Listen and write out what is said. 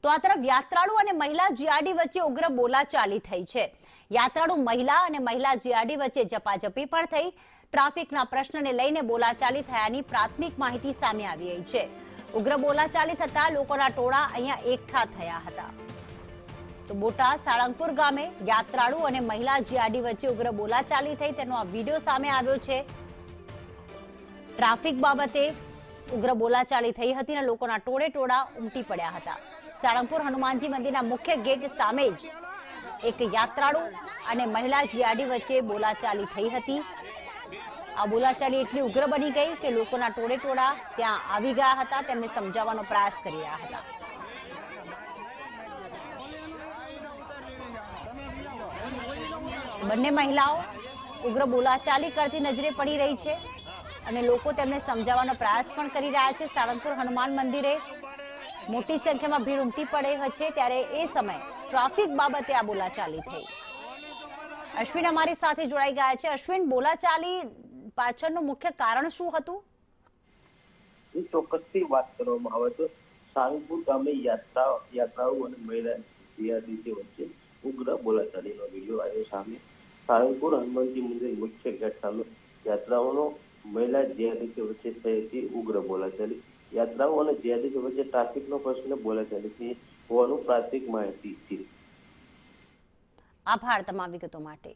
તો આ તરફ યાત્રાળુ અને મહિલા જીઆરડી વચ્ચે ઉગ્ર બોલાચાલી થઈ છે। યાત્રાળુ મહિલા અને મહિલા જીઆરડી વચ્ચે ઝપાઝપી પણ થઈ। ટ્રાફિકના પ્રશ્નને લઈને બોલાચાલી થયાની પ્રાથમિક માહિતી સામે આવી રહી છે। ઉગ્ર બોલાચાલી થતા લોકોના ટોળા અહીંયા એકઠા થયા હતા। તો બોટાદ સાળંગપુર ગામે યાત્રાળુ અને મહિલા જીઆરડી વચ્ચે ઉગ્ર બોલાચાલી થઈ તેનો આ વિડીયો સામે આવ્યો છે। ટ્રાફિક બાબતે ઉગ્ર બોલાચાલી થઈ હતી અને લોકોના ટોળે ટોળા ઉમટી પડ્યા હતા। સાળંગપુર હનુમાનજી મંદિરના મુખ્ય ગેટ સામે જ એક યાત્રાળુ અને મહિલા જીઆરડી વચ્ચે બોલાચાલી થઈ હતી। આ બોલાચાલી એટલી ઉગ્ર બની ગઈ કે લોકોના ટોળે ટોળા ત્યાં આવી ગયા હતા, તેમને સમજાવવાનો પ્રયાસ કરી રહ્યા હતા। બંને મહિલાઓ ઉગ્ર બોલાચાલી કરતી નજરે પડી રહી છે અને લોકો તેમને સમજાવવાનો પ્રયાસ પણ કરી રહ્યા છે। સાળંગપુર હનુમાન મંદિરે મોટી સંખ્યામાં ભીડ ઉમટી પડે છે ત્યારે એ સમયે ટ્રાફિક બાબતે આ બોલાચાલી થઈ। અશ્વિન અમારી સાથે જોડાઈ ગયા છે। અશ્વિન, બોલાચાલી પાછળનું મુખ્ય કારણ શું હતું? ચોક્કસથી વાત કરવામાં આવે તો સાળંગપુર ગામે યાત્રાઓ અને મહિલા જીઆરડી વચ્ચે ઉગ્ર બોલાચાલીનો વિડીયો આવ્યો સામે। સાળંગપુર હનુમાનજી મંદિર મુખ્ય ગેટ સામે યાત્રાઓનો મહિલા જીઆરડી વચ્ચે થઈ હતી ઉગ્ર બોલાચાલી। યાત્રાઓ અને જીઆરડી વચ્ચે ટ્રાફિકનો પ્રશ્ન બોલાચાલી થઈ હોવાનું પ્રાથમિક માહિતી છે। આભાર તમામ વિગતો માટે।